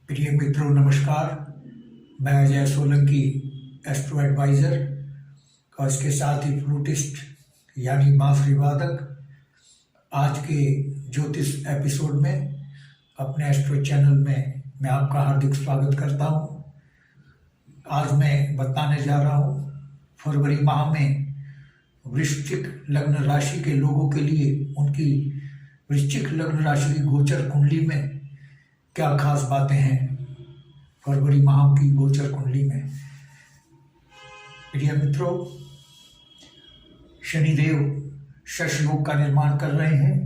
प्रिय मित्रों नमस्कार। मैं अजय सोलंकी, एस्ट्रो एडवाइज़र और इसके साथ ही फ्लूटिस्ट यानी बांसुरी वादक। आज के ज्योतिष एपिसोड में अपने एस्ट्रो चैनल में मैं आपका हार्दिक स्वागत करता हूँ। आज मैं बताने जा रहा हूँ फरवरी माह में वृश्चिक लग्न राशि के लोगों के लिए उनकी वृश्चिक लग्न राशि की गोचर कुंडली में क्या खास बातें हैं। फरवरी माह की गोचर कुंडली में प्रिय मित्रों, शनिदेव शश योग का निर्माण कर रहे हैं,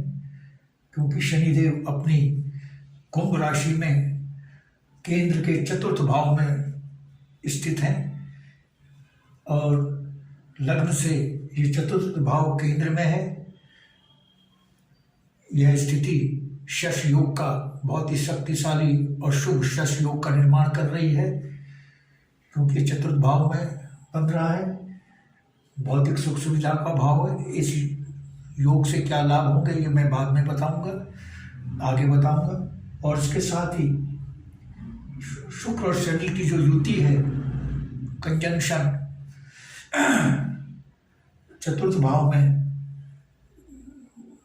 क्योंकि शनिदेव अपनी कुंभ राशि में केंद्र के चतुर्थ भाव में स्थित हैं और लग्न से ये चतुर्थ भाव केंद्र में है। यह स्थिति शश योग का बहुत ही शक्तिशाली और शुभ शश योग का निर्माण कर रही है, क्योंकि चतुर्थ भाव में बन रहा है। भौतिक सुख सुविधा का भाव है। इस योग से क्या लाभ होंगे ये मैं बाद में बताऊंगा, आगे बताऊंगा। और इसके साथ ही शुक्र और शनि की जो युति है, कंजंक्शन, चतुर्थ भाव में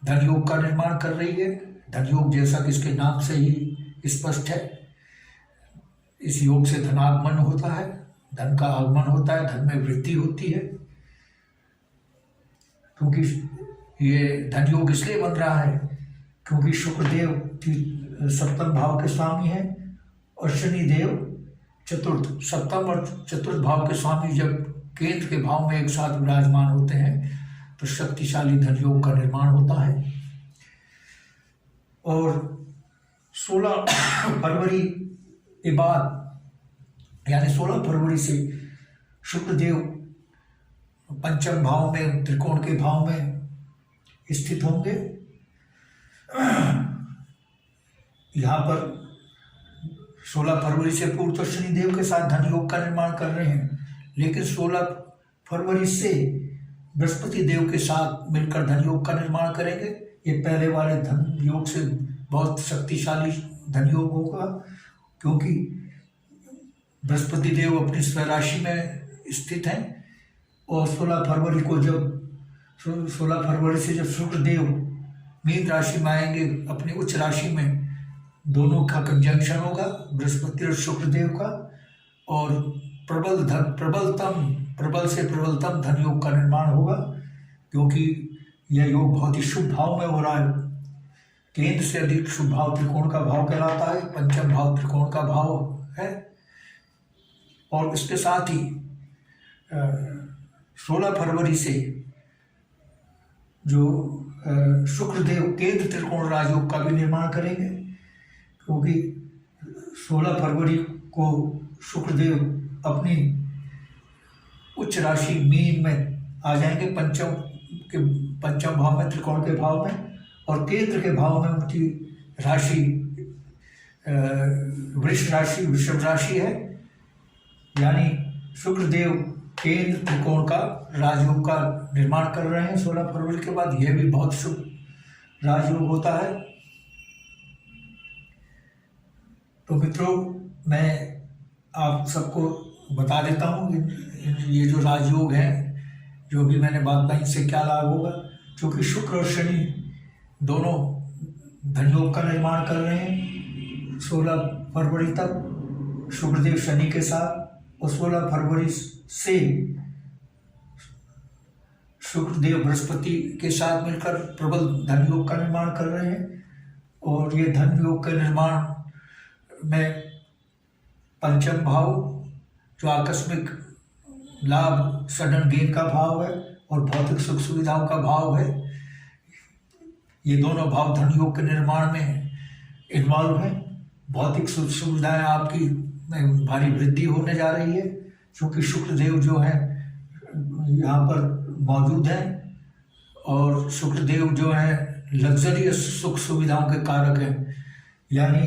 धन योग का निर्माण कर रही है। धन योग जैसा कि इसके नाम से ही स्पष्ट है, इस योग से धनागमन होता है, धन का आगमन होता है, धन में वृद्धि होती है। क्योंकि ये धन योग इसलिए बन रहा है क्योंकि शुक्रदेव सप्तम भाव के स्वामी है और शनिदेव चतुर्थ, सप्तम और चतुर्थ भाव के स्वामी जब केंद्र के भाव में एक साथ विराजमान होते हैं तो शक्तिशाली धन योग का निर्माण होता है। और 16 फरवरी के बाद यानी 16 फरवरी से शुक्रदेव पंचम भाव में, त्रिकोण के भाव में स्थित होंगे। यहाँ पर 16 फरवरी से पूर्व तो शनिदेव के साथ धन योग का निर्माण कर रहे हैं, लेकिन 16 फरवरी से बृहस्पति देव के साथ मिलकर धन योग का निर्माण करेंगे। ये पहले वाले धन योग से बहुत शक्तिशाली धन योग होगा, क्योंकि बृहस्पति देव अपनी स्वराशि में स्थित हैं। और 16 फरवरी को जब 16 फरवरी से जब शुक्रदेव मीन राशि में आएंगे अपनी उच्च राशि में, दोनों का कंजंक्शन होगा, बृहस्पति और शुक्रदेव का। और प्रबल से प्रबलतम धन योग का निर्माण होगा, क्योंकि यह योग बहुत ही शुभ भाव में हो रहा है। केंद्र से अधिक शुभ भाव त्रिकोण का भाव कहलाता है, पंचम भाव त्रिकोण का भाव है। और इसके साथ ही 16 फरवरी से जो शुक्रदेव केंद्र त्रिकोण राजयोग का भी निर्माण करेंगे, क्योंकि 16 फरवरी को शुक्रदेव अपनी उच्च राशि मीन में आ जाएंगे, पंचम भाव में, त्रिकोण के भाव में। और केंद्र के भाव में उनकी राशि वृषभ राशि है, यानी शुक्रदेव केंद्र त्रिकोण का राजयोग का निर्माण कर रहे हैं 16 फरवरी के बाद। यह भी बहुत शुभ राजयोग होता है। तो मित्रों, मैं आप सबको बता देता हूँ ये जो राजयोग है, जो भी मैंने बात बताई, इससे क्या लाभ होगा। क्योंकि शुक्र और शनि दोनों धन योग का निर्माण कर रहे हैं 16 फरवरी तक शुक्रदेव शनि के साथ, और 16 फरवरी से शुक्रदेव बृहस्पति के साथ मिलकर प्रबल धन योग का निर्माण कर रहे हैं। और ये धन योग के निर्माण में पंचम भाव जो आकस्मिक लाभ, सडन गेन का भाव है, और भौतिक सुख सुविधाओं का भाव है, ये दोनों भाव धन योग के निर्माण में इन्वॉल्व है। भौतिक सुख सुविधाएं आपकी में भारी वृद्धि होने जा रही है, क्योंकि शुक्रदेव जो है यहाँ पर मौजूद हैं। और शुक्रदेव जो है लग्जरियस सुख सुविधाओं के कारक हैं, यानी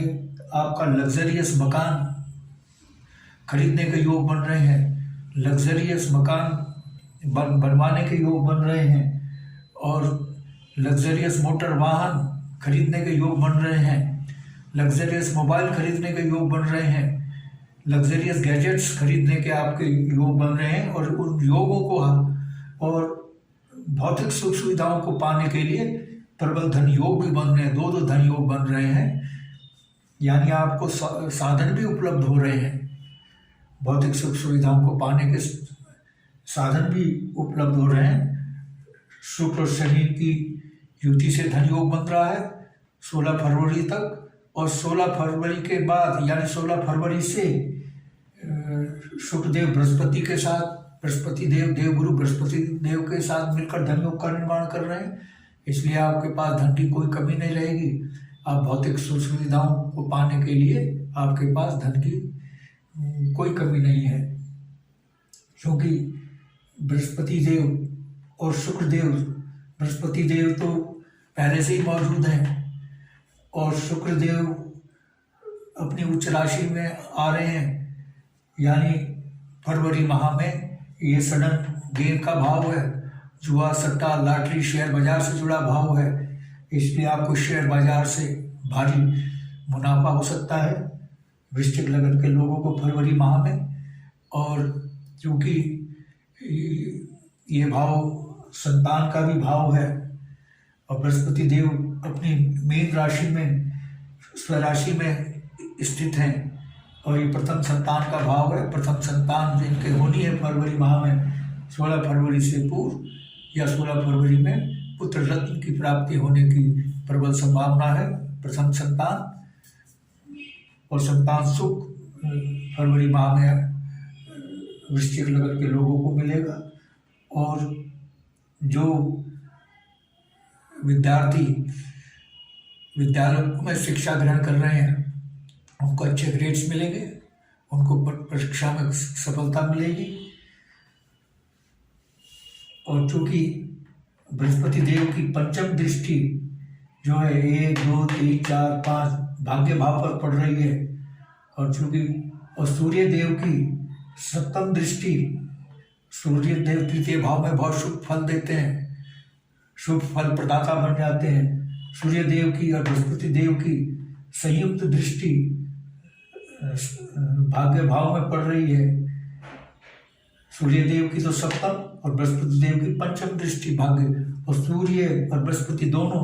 आपका लग्जरियस मकान खरीदने के योग बन रहे हैं, लग्जरियस मकान बनवाने के योग बन रहे हैं, और लग्जरियस मोटर वाहन खरीदने के योग बन रहे हैं, लग्जरियस मोबाइल खरीदने के योग बन रहे हैं, लग्जरियस गैजेट्स खरीदने के आपके योग बन रहे हैं, और उन योगों को और भौतिक सुख सुविधाओं को पाने के लिए प्रबल धन योग भी बन रहे हैं, दो धन योग बन रहे हैं। यानी आपको साधन भी उपलब्ध हो रहे हैं, भौतिक सुख सुविधाओं को पाने के साधन भी उपलब्ध हो रहे हैं। शुक्र और शनि की युति से धन योग बन रहा है 16 फरवरी तक, और 16 फरवरी के बाद यानी 16 फरवरी से शुक्रदेव बृहस्पति के साथ, बृहस्पति देव देवगुरु बृहस्पति देव के साथ मिलकर धन योग का निर्माण कर रहे हैं। इसलिए आपके पास धन की कोई कमी नहीं रहेगी। आप भौतिक सुख सुविधाओं को पाने के लिए आपके पास धन की कोई कमी नहीं है, क्योंकि बृहस्पति देव और शुक्रदेव, बृहस्पति देव तो पहले से ही मौजूद हैं, और शुक्रदेव अपनी उच्च राशि में आ रहे हैं। यानी फरवरी माह में ये सडन गेन का भाव है, जुआ सट्टा लॉटरी शेयर बाजार से जुड़ा भाव है, इसलिए आपको शेयर बाजार से भारी मुनाफा हो सकता है वृश्चिक लगन के लोगों को फरवरी माह में। और क्योंकि ये भाव संतान का भी भाव है, और बृहस्पति देव अपनी मीन राशि में स्वराशि में स्थित हैं, और ये प्रथम संतान का भाव है। प्रथम संतान जिनके होनी है फरवरी माह में, 16 फरवरी से पूर्व या 16 फरवरी में पुत्र रत्न की प्राप्ति होने की प्रबल संभावना है। प्रथम संतान और संतान सुख फरवरी माह में वृश्चिक लगन के लोगों को मिलेगा। और जो विद्यार्थी विद्यालयों में शिक्षा ग्रहण कर रहे हैं उनको अच्छे ग्रेड्स मिलेंगे, उनको परीक्षा में सफलता मिलेगी। और चूँकि बृहस्पति देव की पंचम दृष्टि जो है 1, 2, 3, 4, 5 भाग्य भाव पर पड़ रही है, और चूँकि और सूर्य देव की सप्तम दृष्टि, सूर्य देव तृतीय भाव में बहुत शुभ फल देते हैं, शुभ फल प्रदाता बन जाते हैं। सूर्य देव की और बृहस्पति देव की संयुक्त दृष्टि भाग्य भाव में पड़ रही है। सूर्य देव की तो सप्तम और बृहस्पति देव की पंचम दृष्टि भाग्य, और सूर्य और बृहस्पति दोनों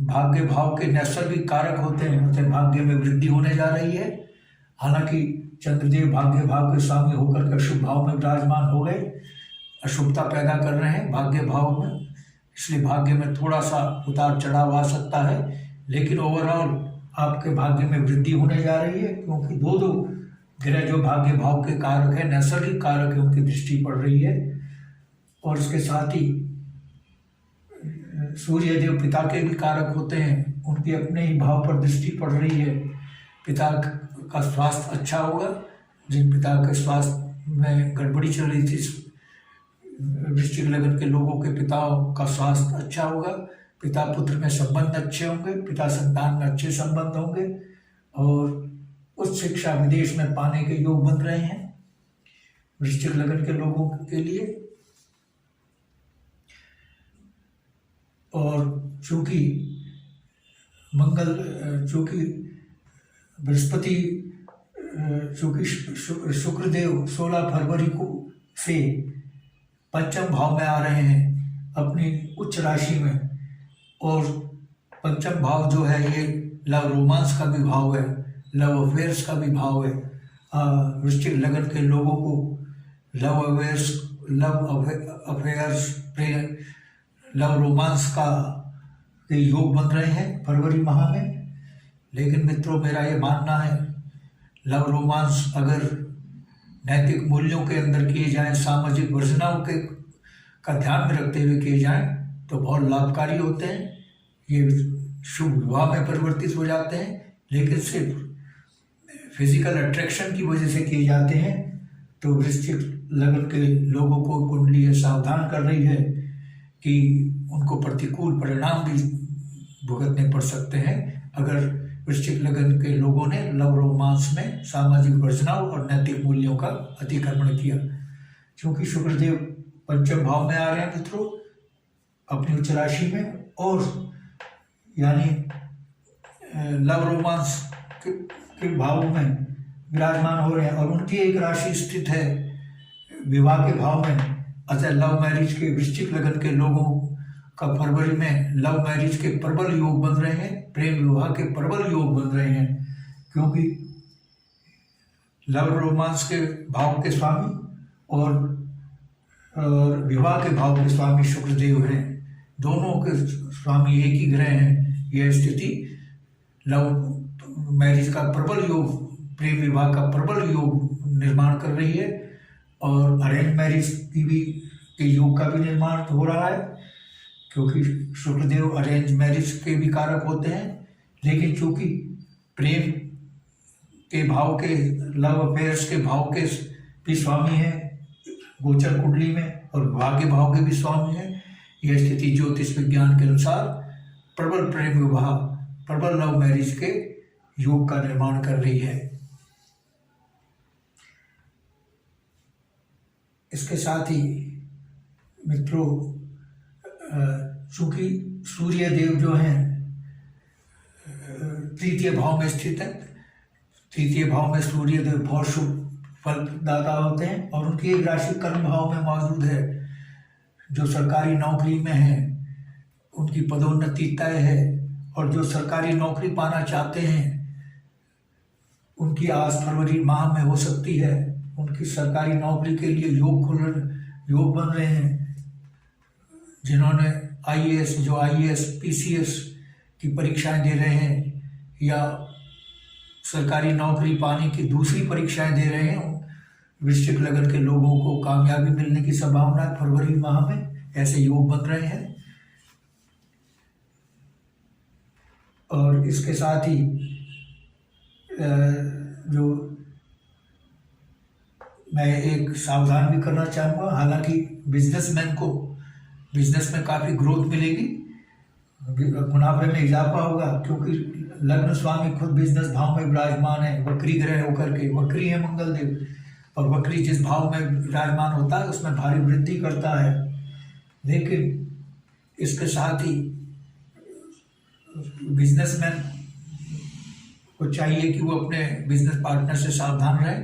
भाग्य भाव के नैसर्गिक कारक होते हैं, भाग्य में वृद्धि होने जा रही है। हालांकि चंद्रदेव भाग्य भाव के स्वामी होकर के अशुभ भाव में विराजमान हो गए, अशुभता पैदा कर रहे हैं भाग्य भाव में, इसलिए भाग्य में थोड़ा सा उतार चढ़ाव आ सकता है। लेकिन ओवरऑल आपके भाग्य में वृद्धि होने जा रही है, क्योंकि दो ग्रह जो भाग्य भाव के कारक है, नैसर्गिक कारक है, उनकी दृष्टि पड़ रही है। और इसके साथ ही सूर्य देव पिता के भी कारक होते हैं, उनकी अपने ही भाव पर दृष्टि पड़ रही है। पिता का स्वास्थ्य अच्छा होगा, जिन पिता के स्वास्थ्य में गड़बड़ी चल रही थी, वृश्चिक लगन के लोगों के पिताओं का स्वास्थ्य अच्छा होगा, पिता पुत्र में संबंध अच्छे होंगे, पिता संतान में अच्छे संबंध होंगे, और उच्च शिक्षा विदेश में पाने के योग बन रहे हैं वृश्चिक लगन के लोगों के लिए। और चूँकि बृहस्पति चूँकि शुक्रदेव 16 फरवरी को से पंचम भाव में आ रहे हैं अपनी उच्च राशि में, और पंचम भाव जो है ये लव रोमांस का भी भाव है, लव अफेयर्स का भी भाव है। वृश्चिक लगन के लोगों को लव अफेयर्स लव रोमांस का योग बन रहे हैं फरवरी माह में। लेकिन मित्रों, मेरा ये मानना है, लव रोमांस अगर नैतिक मूल्यों के अंदर किए जाएं, सामाजिक वर्जनाओं के का ध्यान में रखते हुए किए जाएं तो बहुत लाभकारी होते हैं। ये शुभ विवाह में परिवर्तित हो जाते हैं। लेकिन सिर्फ फिजिकल अट्रैक्शन की वजह से किए जाते हैं तो वृश्चिक लगन के लोगों को कुंडली सावधान कर रही है कि उनको प्रतिकूल परिणाम भी भुगतने पड़ सकते हैं अगर वृश्चिक लगन के लोगों ने लव रोमांस में सामाजिक वर्जनाओं और नैतिक मूल्यों का अतिक्रमण किया। क्योंकि शुक्रदेव पंचम भाव में आ रहे हैं मित्रों अपनी उच्च राशि में, और यानी लव रोमांस के भाव में विराजमान हो रहे हैं और उनकी एक राशि स्थित है विवाह के भाव में। अतः लव मैरिज के वृश्चिक लगन के लोगों का फरवरी में लव मैरिज के प्रबल योग बन रहे हैं, प्रेम विवाह के प्रबल योग बन रहे हैं, क्योंकि लव रोमांस के भाव के स्वामी और विवाह के भाव के स्वामी शुक्रदेव हैं। दोनों के स्वामी एक ही ग्रह हैं। यह स्थिति लव मैरिज का प्रबल योग, प्रेम विवाह का प्रबल योग निर्माण कर रही है और अरेंज मैरिज की भी के योग का भी निर्माण हो रहा है, क्योंकि शुक्रदेव अरेंज मैरिज के भी कारक होते हैं। लेकिन चूंकि प्रेम के भाव के, लव अफेयर्स के भाव के भी स्वामी हैं गोचर कुंडली में और विवाह के भाव के भी स्वामी हैं, यह स्थिति ज्योतिष विज्ञान के अनुसार प्रबल प्रेम विवाह, प्रबल लव मैरिज के योग का निर्माण कर रही है। इसके साथ ही मित्रों, चूंकि सूर्य देव जो हैं तृतीय भाव में स्थित है, तृतीय भाव में सूर्य देव बहुत शुभ फलदाता होते हैं और उनकी एक राशि कर्म भाव में मौजूद है। जो सरकारी नौकरी में है उनकी पदोन्नति तय है और जो सरकारी नौकरी पाना चाहते हैं उनकी आज फरवरी माह में हो सकती है। उनकी सरकारी नौकरी के लिए योग बन रहे हैं। जिन्होंने आईएएस, पीसीएस की परीक्षाएं दे रहे हैं या सरकारी नौकरी पाने की दूसरी परीक्षाएं दे रहे हैं, वृश्चिक लगन के लोगों को कामयाबी मिलने की संभावना है। फरवरी माह में ऐसे योग बन रहे हैं। और इसके साथ ही जो मैं एक सावधान भी करना चाहूँगा, हालांकि बिजनेसमैन को बिजनेस में काफ़ी ग्रोथ मिलेगी, मुनाफे में इजाफा होगा, क्योंकि लग्न स्वामी खुद बिजनेस भाव में विराजमान है, वक्री ग्रह होकर के। वक्री है मंगल देव और वक्री जिस भाव में विराजमान होता है उसमें भारी वृद्धि करता है। लेकिन इसके साथ ही बिजनेसमैन को चाहिए कि वो अपने बिजनेस पार्टनर से सावधान रहे,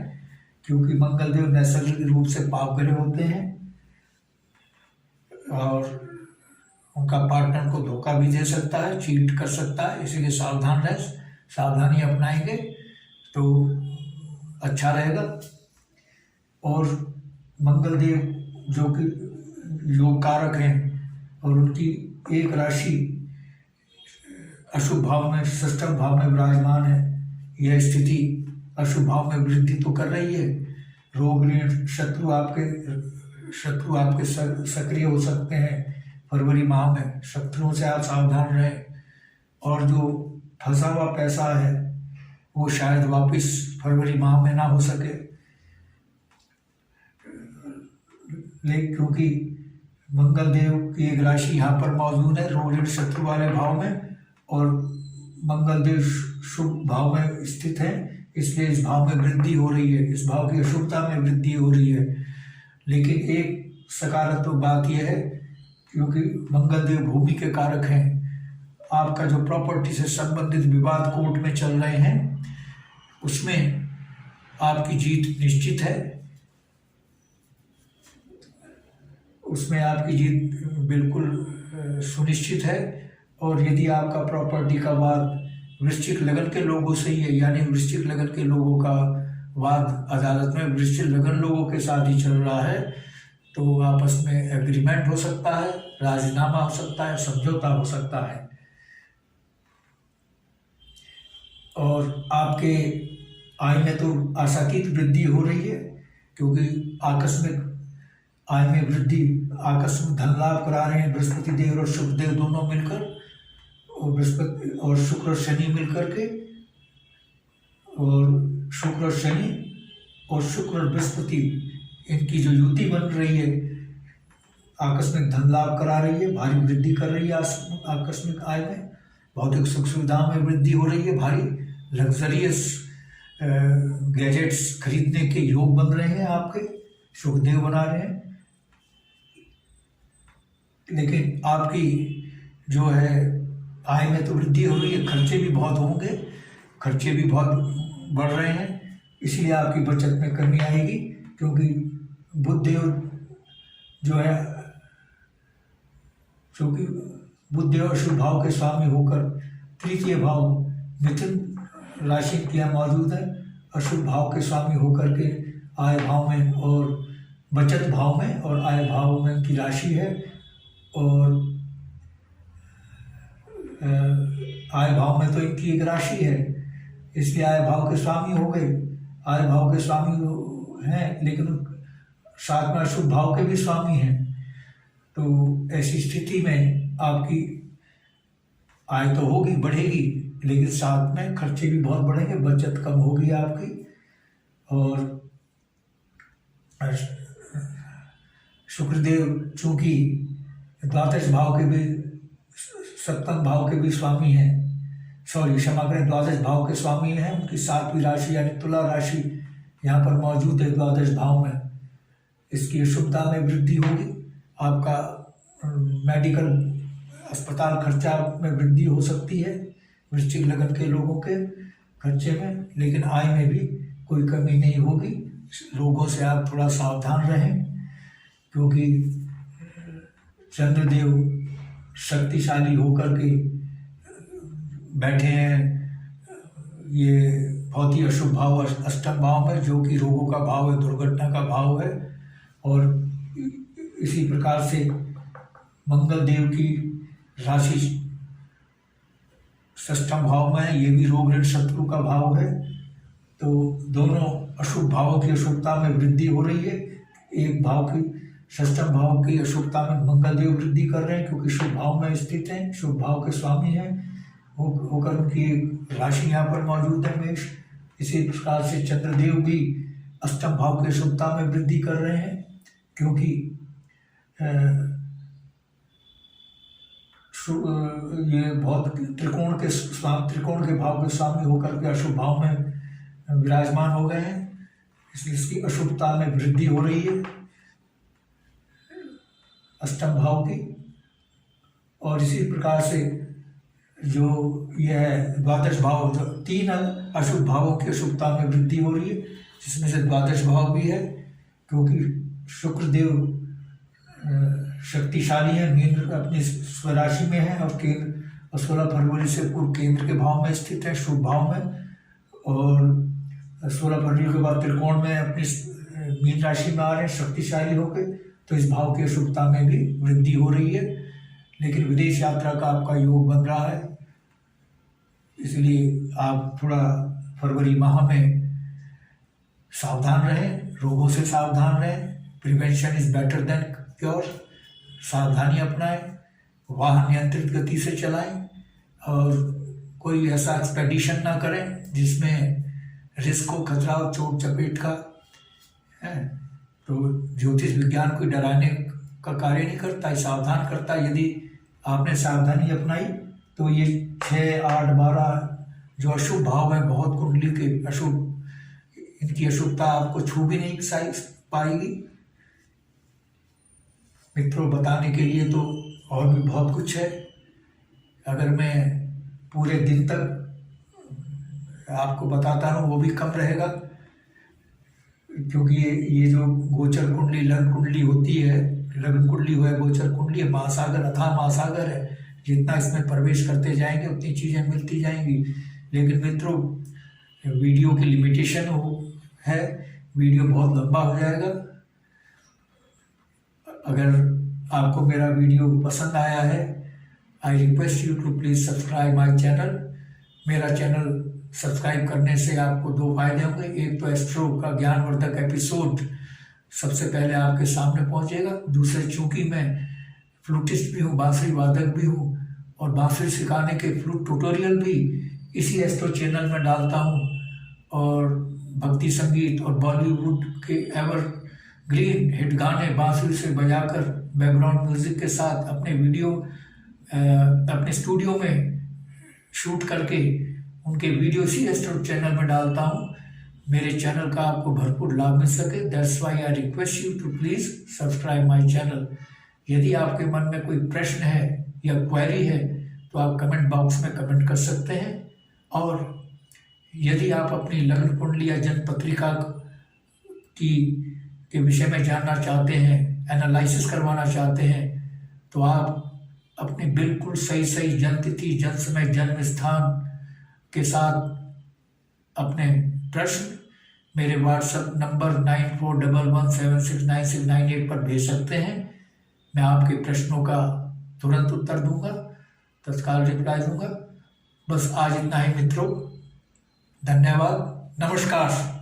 क्योंकि मंगल देव नैसर्गिक रूप से पाप ग्रह होते हैं और उनका पार्टनर को धोखा भी दे सकता है, चीट कर सकता है। इसीलिए सावधान रहे, सावधानी अपनाएंगे तो अच्छा रहेगा। और मंगल देव जो कि योग कारक हैं और उनकी एक राशि अशुभ भाव में, षष्ठम भाव में विराजमान है। यह स्थिति अशुभ भाव में वृद्धि तो कर रही है। रोग ऋण शत्रु आपके सक्रिय हो सकते हैं फरवरी माह में। शत्रुओं से आप सावधान रहें और जो फंसा हुआ पैसा है वो शायद वापस फरवरी माह में ना हो सके, लेकिन क्योंकि मंगल देव की एक राशि यहाँ पर मौजूद है रोग ऋण शत्रु वाले भाव में और मंगल देव शुभ भाव में स्थित है, इसलिए इस भाव में वृद्धि हो रही है, इस भाव की अशुभता में वृद्धि हो रही है। लेकिन एक सकारात्मक बात यह है, क्योंकि मंगल देव भूमि के कारक हैं, आपका जो प्रॉपर्टी से संबंधित विवाद कोर्ट में चल रहे हैं उसमें आपकी जीत निश्चित है, उसमें आपकी जीत बिल्कुल सुनिश्चित है। और यदि आपका प्रॉपर्टी का वाद वृश्चिक लगन के लोगों से ही है, यानी वृश्चिक लगन के लोगों का वाद अदालत में वृश्चिक लगन लोगों के साथ ही चल रहा है, तो आपस में एग्रीमेंट हो सकता है, राजीनामा हो सकता है, समझौता हो सकता है। और आपके आय में तो आशातीत वृद्धि हो रही है, क्योंकि आकस्मिक आय में वृद्धि, आकस्मिक धन लाभ करा रहे हैं बृहस्पति देव और शुक्र देव दोनों मिलकर, और बृहस्पति और शुक्र और शनि मिलकर के, और शुक्र और शनि और शुक्र और बृहस्पति इनकी जो युति बन रही है आकस्मिक धन लाभ करा रही है, भारी वृद्धि कर रही है आकस्मिक आय में, भौतिक सुख सुविधाओं में वृद्धि हो रही है, भारी लग्जरियस गैजेट्स खरीदने के योग बन रहे हैं, आपके सुखदेव बना रहे हैं। लेकिन आपकी जो है आय में तो वृद्धि हो रही है, खर्चे भी बहुत होंगे, खर्चे भी बहुत बढ़ रहे हैं, इसलिए आपकी बचत में कमी आएगी। क्योंकि बुध देव जो है, क्योंकि बुध देव अशुभ भाव के स्वामी होकर तृतीय भाव मिथुन राशि के यहाँ मौजूद है, अशुभ भाव के स्वामी होकर के आय भाव में और बचत भाव में और आय भाव में की राशि है। और आय भाव में तो इनकी एक राशि है, इसलिए आय भाव के स्वामी हो गए। आय भाव के स्वामी हैं, लेकिन साथ में अशुभ भाव के भी स्वामी हैं। तो ऐसी स्थिति में आपकी आय तो होगी, बढ़ेगी, लेकिन साथ में खर्चे भी बहुत बढ़ेंगे, बचत कम होगी आपकी। और शुक्रदेव चूंकि द्वादश भाव के भी, सप्तम भाव के भी स्वामी हैं, सॉरी क्षमा करें, द्वादश भाव के स्वामी हैं, उनकी 7वीं राशि यानी तुला राशि यहाँ पर मौजूद है द्वादश भाव में। इसकी अशुभता में वृद्धि होगी, आपका मेडिकल अस्पताल खर्चा में वृद्धि हो सकती है वृश्चिक लगन के लोगों के खर्चे में, लेकिन आय में भी कोई कमी नहीं होगी। रोगों से आप थोड़ा सावधान रहें, क्योंकि चंद्रदेव शक्तिशाली होकर के बैठे हैं ये बहुत ही अशुभ भाव अष्टम भाव में, जो कि रोगों का भाव है, दुर्घटना का भाव है। और इसी प्रकार से मंगल देव की राशि षष्ठम भाव में है, ये भी रोग ऋण शत्रु का भाव है। तो दोनों अशुभ भावों की अशुभता में वृद्धि हो रही है। एक भाव की, षष्ठम भाव की अशुभता में मंगल देव वृद्धि कर रहे हैं, क्योंकि शुभ भाव में स्थित हैं, शुभ भाव के स्वामी हैं होकर उनकी राशि यहाँ पर मौजूद है मेष। इसी प्रकार से चंद्रदेव भी अष्टम भाव की अशुभता में वृद्धि कर रहे हैं, क्योंकि ये बहुत त्रिकोण के भाव के स्वामी होकर के अशुभ भाव में विराजमान हो गए हैं, इसलिए इसकी अशुभता में वृद्धि हो रही है अष्टम भाव की। और इसी प्रकार से जो यह द्वादश भाव, जो 3 अशुभ भावों की अशुभता में वृद्धि हो रही है, जिसमें से द्वादश भाव भी है, क्योंकि शुक्रदेव शक्तिशाली है, मीन अपनी स्वराशि में है और केंद्र 16 फरवरी से पूर्व केंद्र के भाव में स्थित है, शुभ भाव में। और 16 फरवरी के बाद त्रिकोण में अपनी मीन राशि में आ रहे हैं शक्तिशाली होकर, तो इस भाव की अशुभता में भी वृद्धि हो रही है। लेकिन विदेश यात्रा का आपका योग बन रहा है, इसलिए आप थोड़ा फरवरी माह में सावधान रहें, रोगों से सावधान रहें। Prevention is better than cure. सावधानी अपनाएं, वाहन नियंत्रित गति से चलाएं और कोई ऐसा एक्सपेडिशन ना करें जिसमें रिस्क हो, खतरा हो, चोट चपेट का है। तो ज्योतिष विज्ञान कोई डराने का कार्य नहीं करता, सावधान करता। यदि आपने सावधानी अपनाई तो ये 6, 8, 12 जो अशुभ भाव है, बहुत कुंडली के अशुभ, इनकी अशुभता आपको छू भी नहीं पाएगी। मित्रों, बताने के लिए तो और भी बहुत कुछ है, अगर मैं पूरे दिन तक आपको बताता रहूं वो भी कम रहेगा, क्योंकि ये जो गोचर कुंडली, लग्न कुंडली होती है, लग्न कुंडली हुआ है, गोचर कुंडली है, महासागर, अथाह महासागर है। जितना इसमें प्रवेश करते जाएंगे उतनी चीज़ें मिलती जाएंगी। लेकिन मित्रों, वीडियो की लिमिटेशन है, वीडियो बहुत लंबा हो जाएगा। अगर आपको मेरा वीडियो पसंद आया है, I request you to please subscribe my channel. मेरा चैनल सब्सक्राइब करने से आपको 2 फायदे होंगे। एक तो एस्ट्रो का ज्ञानवर्धक एपिसोड सबसे पहले आपके सामने पहुंचेगा। दूसरे, चूंकि मैं फ्लूटिस्ट भी हूँ, बांसुरी वादक भी हूँ, और बांसुरी सिखाने के फ्लूट ट्यूटोरियल भी इसी एस्ट्रो चैनल में डालता हूँ। और भक्ति संगीत और बॉलीवुड के एवर ग्रीन हिट गाने बांसुरी से बजाकर बैकग्राउंड म्यूजिक के साथ अपने वीडियो अपने स्टूडियो में शूट करके उनके वीडियो इसी एस्ट्रो चैनल में डालता हूँ। मेरे चैनल का आपको भरपूर लाभ मिल सके, that's why I request you to please subscribe my channel. यदि आपके मन में कोई प्रश्न है या क्वेरी है तो आप कमेंट बॉक्स में कमेंट कर सकते हैं। और यदि आप अपनी लग्न कुंडली या जन्म पत्रिका के विषय में जानना चाहते हैं, एनालिसिस करवाना चाहते हैं, तो आप अपनी बिल्कुल सही जन्म तिथि, जन्म समय, जन्म स्थान के साथ अपने प्रश्न मेरे व्हाट्सएप नंबर 9411769698 पर भेज सकते हैं। मैं आपके प्रश्नों का तुरंत उत्तर दूंगा, तत्काल रिप्लाई दूंगा। बस आज इतना ही मित्रों, धन्यवाद, नमस्कार।